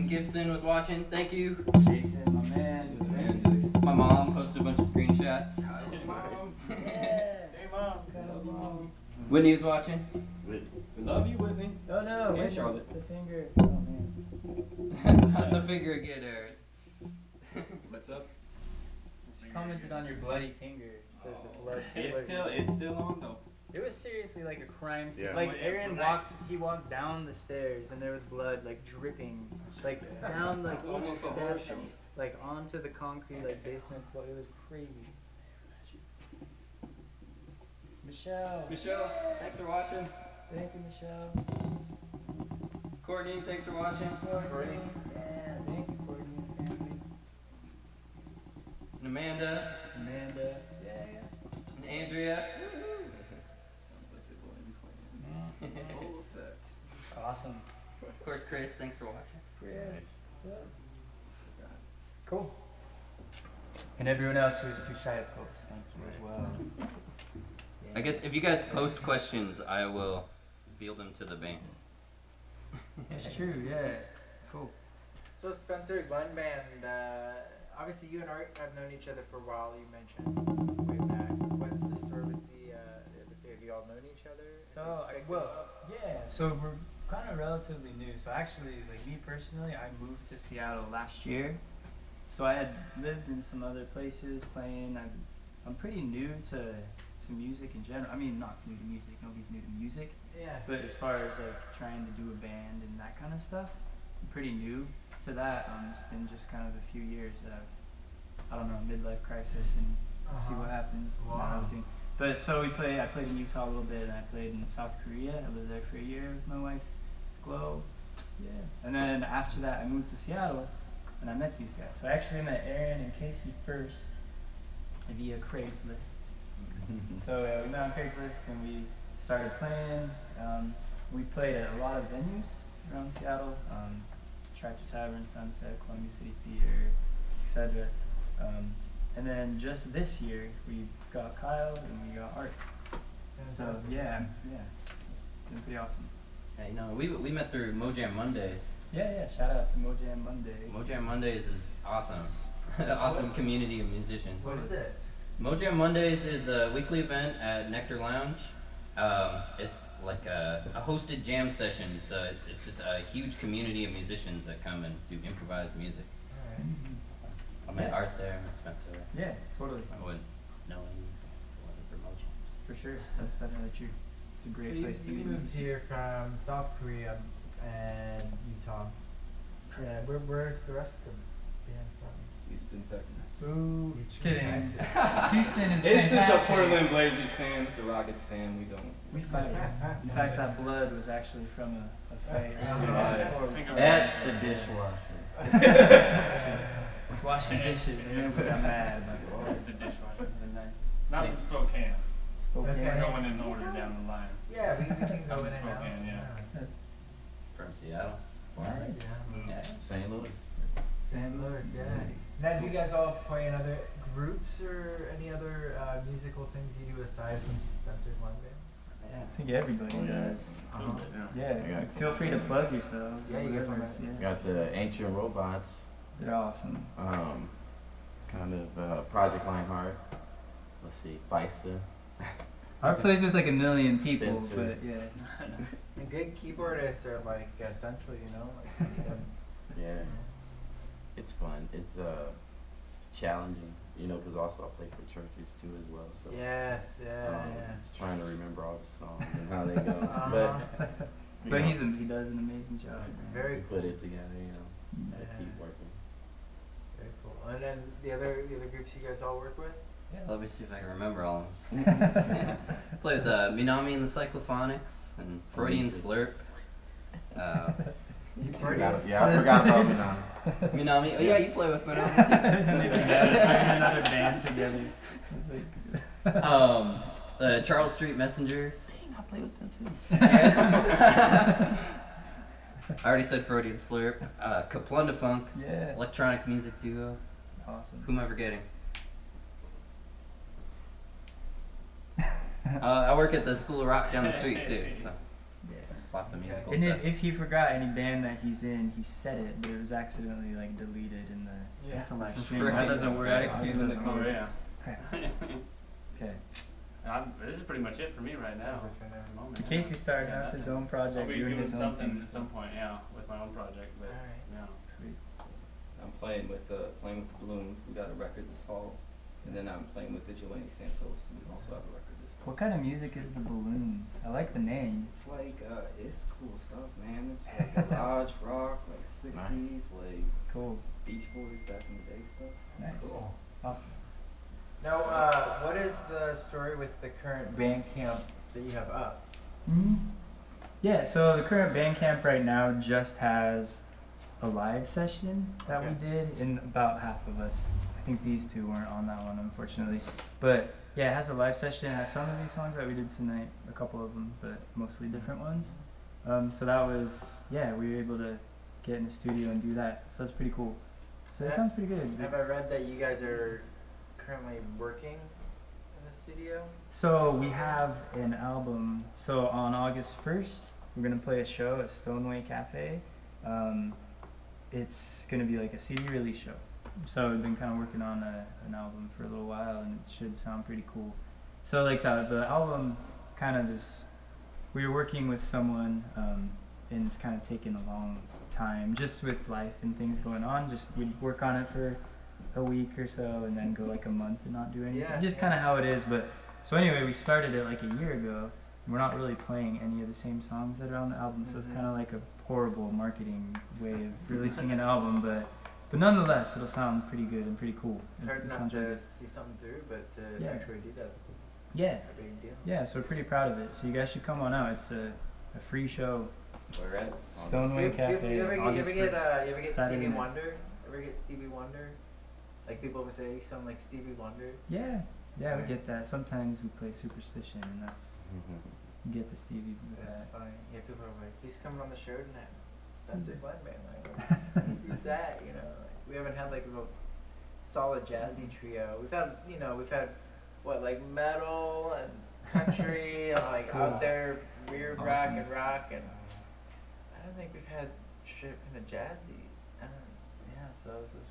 Gibson was watching. Thank you. Jason, my man. My mom posted a bunch of screenshots. Hey, Mom. Yeah. Hey, Mom. Love you, Mom. Whitney was watching. We love you, Whitney. Oh no, And wait, Charlotte. the finger. Oh man. The figure again, Aaron. What's up? She commented on your bloody finger. The blood It's still on though. It was seriously like a crime scene. Yeah. Like Oh, yeah, Aaron tonight. walked down the stairs and there was blood like dripping, like down like It's each almost a horror step, show. like onto the concrete like basement floor. It was crazy. Michelle. Michelle, thanks for watching. Thank you, Michelle. Courtney, thanks for watching. Courtney. Yeah, thank you, Courtney and family. And Amanda. Amanda. Yeah. And Andrea. Full effect. Awesome. Of course, Chris, thanks for watching. Chris. What's up? Cool. And everyone else who is too shy to post, thank you as well. I guess if you guys post questions, I will field them to the band. It's true, yeah. Cool. So Spencer, Glenn Band, obviously you and Art have known each other for a while, you mentioned way back. What's the story with the three of you all known each other? So we're kind of relatively new. So actually, like me personally, I moved to Seattle last year. So I had lived in some other places playing. I'm pretty new to music in general. I mean, not new to music. Nobody's new to music. Yeah. But as far as like trying to do a band and that kind of stuff, I'm pretty new to that. It's been just kind of a few years that I don't know, midlife crisis and see what happens. Wow. But so I played in Utah a little bit, and I played in South Korea. I lived there for a year with my wife, Glow. Yeah. And then after that, I moved to Seattle, and I met these guys. So I actually met Aaron and Casey first via Craigslist. So we met on Craigslist, and we started playing. We played at a lot of venues around Seattle, Tractor Tavern, Sunset, Columbia City Theater, etc. And then just this year, we got Kyle and we got Art. So yeah, it's been pretty awesome. Yeah, you know, we met through Mojo Mondays. Yeah, shout out to Mojo Mondays. Mojo Mondays is awesome. Awesome community of musicians. What is it? Mojo Mondays is a weekly event at Nectar Lounge. It's like a hosted jam session. So it's just a huge community of musicians that come and do improvised music. Alright. I met Art there, I met Spencer there. Yeah, totally. I wouldn't know any of these guys if it wasn't for Mojams. For sure, that's definitely true. It's a great so place to you be. moved here from South Korea and Utah. Yeah, where's the rest of the band from? Houston, Texas. Ooh, Houston, just kidding. Texas. Houston is It's just a fantastic. Portland Blazers fan. It's a Rockets fan. We don't. We fight. In fact, that blood was actually from a fight. At the dishwasher. Washing dishes, and then we got mad. Like, oh, The dishwasher. and then Not from Spokane. Spokane. Okay. We're going in order down the line. Yeah, we can go in and out. Spokane, yeah. From Seattle. Nice. Yeah. St. Louis. St. Louis, yeah. Now, do you guys all play in other groups or any other musical things you do aside from Spencer's One Band? Yeah. I think everybody does. Yeah, Yeah. feel free to plug yourselves. Yeah, you guys whatever, want to- yeah. Got the Ancient Robots, They're awesome. kind of Project Lionheart. Let's see, FISA. Art plays with like a million people, Spencer. but yeah. And good keyboardists are like essential, you know? Like, Yeah, it's fun. It's challenging, you know, because also I play for churches too as well. So yes, yeah. it's trying to remember all the songs and how they go. But But you know, he does an amazing job. man. Very we put it together, you know. Gotta Yeah. keep working. Very cool. And then the other groups you guys all work with? Yeah, let me see if I can remember all of them. I play with Minami and the Cyclophonics and Freudian Slip. Freudian Yeah, I forgot about Minami. Minami, oh yeah, you play with Minami too. Another band together. It's like, Charles Street Messengers. Dang, I play with them too. I already said Freudian Slurp. Kaplunda Funks. Yeah. Electronic music duo. awesome. Who am I forgetting? I work at the School of Rock down the street too. So. Yeah. lots of musical And stuff. if he forgot any band that he's in, he said it, but it was accidentally like deleted in the. Yeah. That's a live stream. Right. That doesn't work. That Yeah. excuse In the doesn't work. comments. Crap. Okay. This is pretty much it for me right now. At the moment. Casey started out his own I'll project, be doing doing his own something thing. at some point, yeah, with my own project. But Alright. yeah. Sweet. I'm playing with the Balloons. We got a record this fall, and then I'm playing with Vigilante Santos. We also have a record this fall. What kind of music is the Balloons? I like the name. It's like it's cool stuff, man. It's like garage rock, like '60s, like Cool. Beach Boys back in the day stuff. It's Nice. cool. Awesome. Now, what is the story with the current band camp that you have up? Yeah, so the current Bandcamp right now just has a live session that Okay. we did, and about half of us. I think these two weren't on that one, unfortunately. But yeah, it has a live session. It has some of these songs that we did tonight, a couple of them, but mostly different ones. So that was, yeah, we were able to get in the studio and do that. So that's pretty cool. So it sounds pretty good. Have I read that you guys are currently working in the studio? So we have an album. So on August 1st, we're gonna play a show at Stoneway Cafe. It's gonna be like a CD release show. So we've been kind of working on an album for a little while, and it should sound pretty cool. So like the album kind of is, we were working with someone, and it's kind of taken a long time, just with life and things going on. Just we'd work on it for a week or so, and then go like a month and not do anything. Yeah, Just yeah. kind of how it is. But so anyway, we started it like a year ago. And we're not really playing any of the same songs that are on the album, so it's kind of like a horrible marketing way of releasing an album. But nonetheless, it'll sound pretty good and pretty cool. It's hard It enough sounds really to good. see something through, but to Yeah. actually do that's Yeah, a big deal. yeah. So we're pretty proud of it. So you guys should come on out. It's a free show. We're at Stoneway Cafe. You ever August get 1st, Saturday Stevie night. Wonder? Ever get Stevie Wonder? Like people would say you sound like Stevie Wonder. Yeah, yeah, we Right. get that. Sometimes we play Superstition, and that's you get the Stevie with That's that. funny. Yeah, people are like, he's coming on the show tonight. Spencer Blind Band. Like, who's that? You know, like, we haven't had like a real solid jazzy trio. We've had what, like metal and country and like Cool. out there weird rock Awesome. and rock, and I don't think we've had shit kind of jazzy. I don't, yeah, so I was just.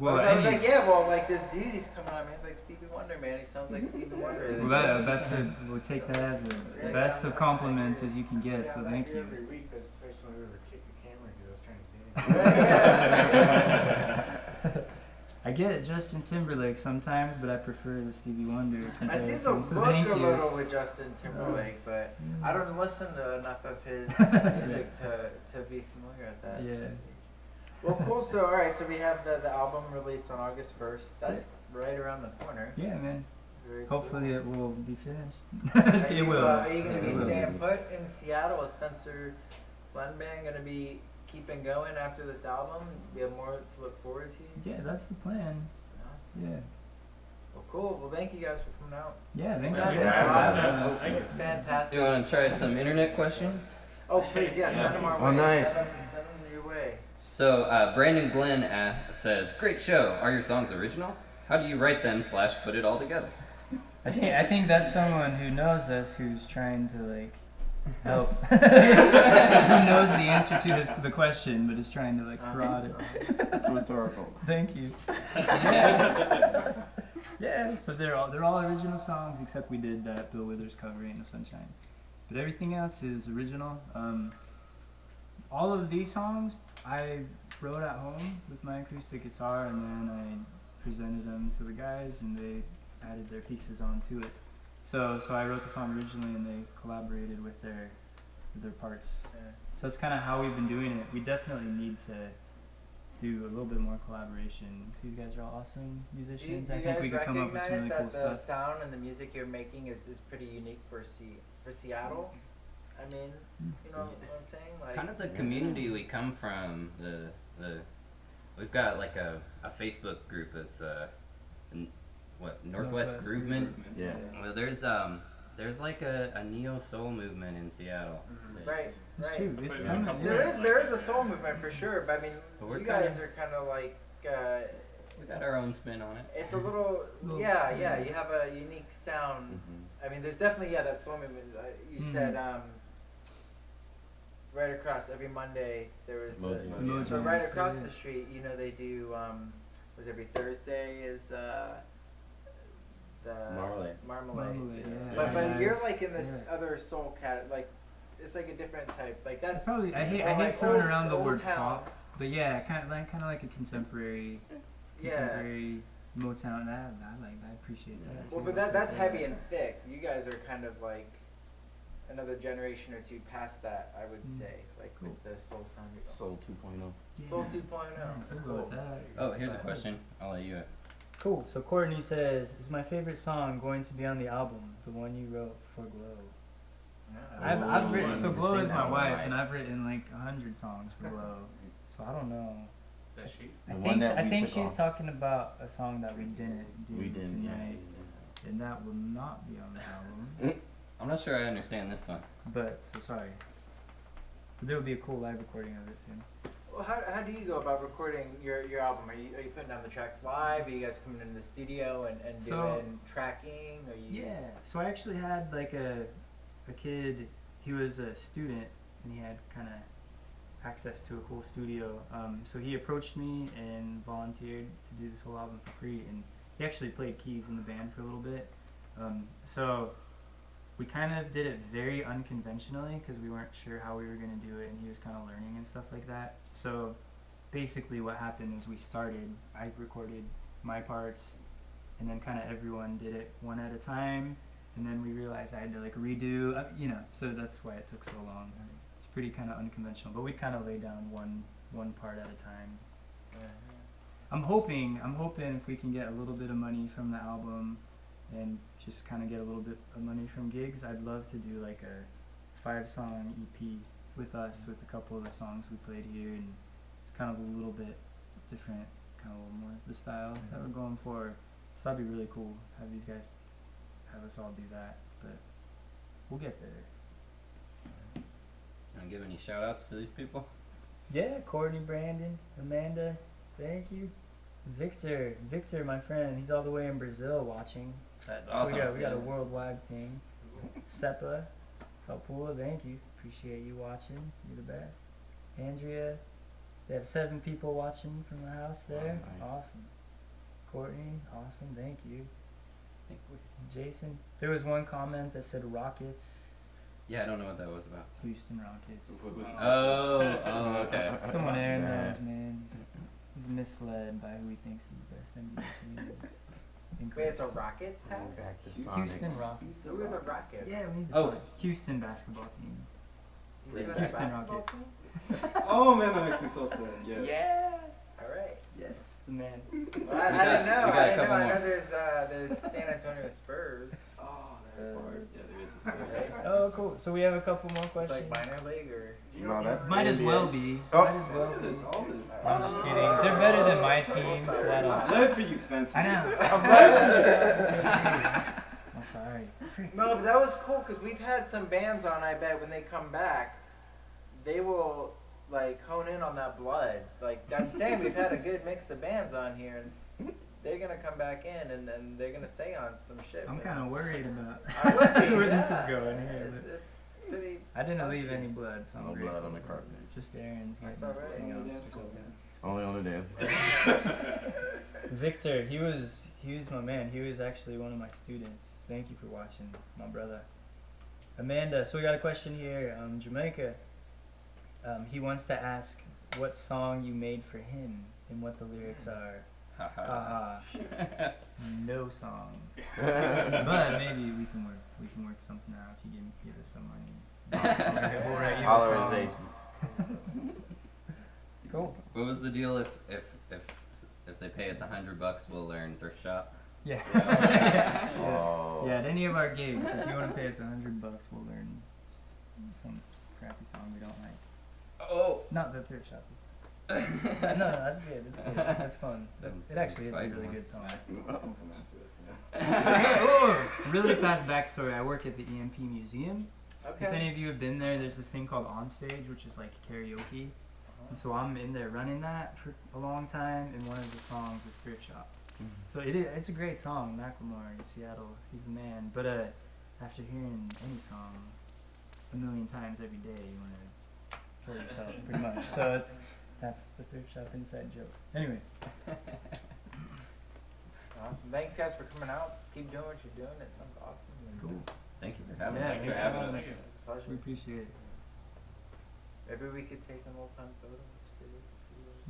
Well, I was any- like, yeah, well, like this dude, he's coming on, man. He's like Stevie Wonder, man. He sounds like Stevie Wonder. Well, that's we'll take that as the best of compliments as you can get. So thank you. Every week, there's someone who ever kicked the camera because I was trying to get it. I get Justin Timberlake sometimes, but I prefer the Stevie Wonder I see the comparison. look So thank a you. little with Justin Timberlake, but I don't listen to enough of his music to be familiar with that. Yeah. Well, cool. So, all right. So we have the album released on August 1st. That's right around the corner. Yeah, man. Very cool. Hopefully it will be finished. Are It you, will. Are you going to It be will. staying put in Seattle? Is Spencer Blend Band going to be keeping going after this album? We have more to look forward to? Yeah, that's the plan. Awesome. Yeah. Well, cool. Well, thank you guys for coming out. Yeah, thanks. Sounds for awesome. having us. It's fantastic. Do you want to try some internet questions? Oh, please, yeah, send them our way. Oh, nice. Send them your way. So Brandon Glenn says, "Great show. Are your songs original? How do you write them / put it all together?" I think that's someone who knows us, who's trying to like help, who knows the answer to the question, but is trying to like prod it. That's rhetorical. Thank you. Yeah, so they're all original songs except we did that Bill Withers cover, Ain't No Sunshine. But everything else is original. All of these songs I wrote at home with my acoustic guitar, and then I presented them to the guys, and they added their pieces onto it. So I wrote the song originally, and they collaborated with their parts. So that's kind of how we've been doing it. We definitely need to do a little bit more collaboration because these guys are all awesome musicians. I think we could come up with some really cool that the stuff. sound and the music you're making is pretty unique for Seattle? I mean, you know what I'm saying? Like, Kind of the community we come from. We've got like a Facebook group that's Northwest Groovement. Yeah. Well, there's like a neo-soul movement in Seattle. right, It's right. true. It's But kind couple of, There is a soul movement for sure, but I mean, But we're you guys kinda- are kind of like, We got our own spin on it. it's a little, yeah, you have a unique sound. I mean, there's definitely, that soul movement. You said, right across every Monday there was Mojo the Mondays. so Mojo right Mondays, across yeah. the street, you know, they do was every Thursday is the Marmalade. Marmalade, yeah. But you're like in this Yeah. other soul cat, like it's like a different type. Like that's Probably I hate or like throwing old- around the old word town. pop, but yeah, kind of like a contemporary Motown. I appreciate that. Well, too. but that's heavy and thick. You guys are kind of like another generation or two past that, I would say, like Cool. with the soul sound. Soul 2.0. Yeah. Soul 2.0. Yeah, so we'll go Cool. with that. Oh, here's a question. I'll let you. Cool. So Courtney says, "Is my favorite song going to be on the album, the one you wrote for Glow?" I've Ooh, written. So sing Glow is that my one, wife, right. and I've written like 100 songs for Glow. So I don't know. Is that she? The one that we took she's off. talking about a song that we didn't do We didn't, yeah. tonight, and that will not be on the album. I'm not sure I understand this one. But so sorry. But there will be a cool live recording of it soon. Well, how do you go about recording your album? Are you putting down the tracks live? Are you guys coming into the studio and So- doing tracking? Are you? Yeah. So I actually had like a kid. He was a student, and he had kind of access to a cool studio. So he approached me and volunteered to do this whole album for free, and he actually played keys in the band for a little bit. So we kind of did it very unconventionally because we weren't sure how we were going to do it, and he was kind of learning and stuff like that. So basically what happened is I recorded my parts, and then kind of everyone did it one at a time, and then we realized I had to like redo, so that's why it took so long. It's pretty kind of unconventional, but we kind of laid down one part at a time. I'm hoping if we can get a little bit of money from the album and just kind of get a little bit of money from gigs, I'd love to do like a 5-song EP with us, with a couple of the songs we played here, and it's kind of a little bit different, kind of a little more the style that we're going for. So that'd be really cool, have these guys, have us all do that, but we'll get there. Want to give any shout outs to these people? Yeah, Courtney, Brandon, Amanda, thank you. Victor, my friend, he's all the way in Brazil watching. That's So awesome. we got a worldwide thing. Sepa, Kapua, thank you. Appreciate you watching. You're the best. Andrea, they have 7 people watching from the house there. Oh, nice. Awesome. Courtney, awesome. Thank you. Think we- Jason, there was one comment that said Rockets, Yeah, I don't know what that was about. Houston Rockets. Oh, okay. Someone there Yeah. knows, man. He's misled by who he thinks is the best NBA team. It's Wait, it's incorrect. a Rockets hat? Going back to Houston Sonics. Rockets. Who are the Rockets? Yeah, we need the Oh. sign. Houston basketball team. You see Houston that basketball Rockets. team? Oh man, that makes me so sad. Yes. Yeah. All right. Yes, the man. Well, I We didn't know. got a couple I more. know there's San Antonio Spurs. Oh, that's hard. Yeah, there is a space. Oh, cool. So we have a couple more It's questions. like minor league or. No, that's Might as NBA. well be. Oh. Might as well Look at be. this, all this. I'm just kidding. They're better than my team, so I I'm don't. glad for you, Spencer. I know. I'm glad I'm sorry. No, but that was cool because we've had some bands on. I bet when they come back, they will like hone in on that blood. Like I'm saying, we've had a good mix of bands on here, and they're gonna come back in and they're gonna say on some shit. I'm man. kind of worried about I would be, where this yeah. is going here. It's, but it's pretty. I didn't leave any blood, so I'm No blood grateful. on the carpet. Just Aaron's That's getting alright. everything on the else dance or floor. something. Only on the dance floor. Victor, he was my man. He was actually one of my students. Thank you for watching, my brother. Amanda, so we got a question here. Jamaica, he wants to ask what song you made for him and what the lyrics are. Haha. No song. But maybe we can work something out if you give us some money. We'll write you a song. Hollerizations. Cool. What was the deal if they pay us $100, we'll learn thrift shop? Yeah. Oh. Yeah, at any of our gigs, if you want to pay us $100, we'll learn some crappy song we don't like. Oh. Not the thrift shop. No, that's good. It's good. That's fun. It actually is a really good song. Oh, really fast backstory. I work at the EMP Museum. Okay. If any of you have been there, there's this thing called Onstage, which is like karaoke. And so I'm in there running that for a long time, and one of the songs is Thrift Shop. So it's a great song, Macklemore in Seattle, he's the man. But after hearing any song a million times every day, you want to for yourself, pretty much. So that's the thrift shop inside joke. Anyway, Awesome. Thanks guys for coming out. Keep doing what you're doing. It sounds awesome. And cool. Thank you for having Yeah, us. thanks for having us. Pleasure. We appreciate it. Maybe we could take an old time photo upstairs.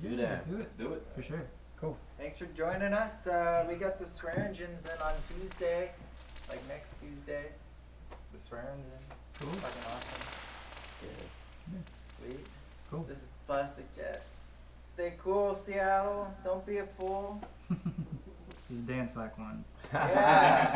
Do Yeah, that. Let's do it. Let's do it. For sure. Cool. Thanks for joining us. We got the Swearingens in on Tuesday, like next Tuesday. The Swearingens. Cool. Fucking awesome. Yeah. Yes. Sweet. Cool. This is Ploszaj Jet. Stay cool, Seattle. Don't be a fool. Just dance like one. Yeah.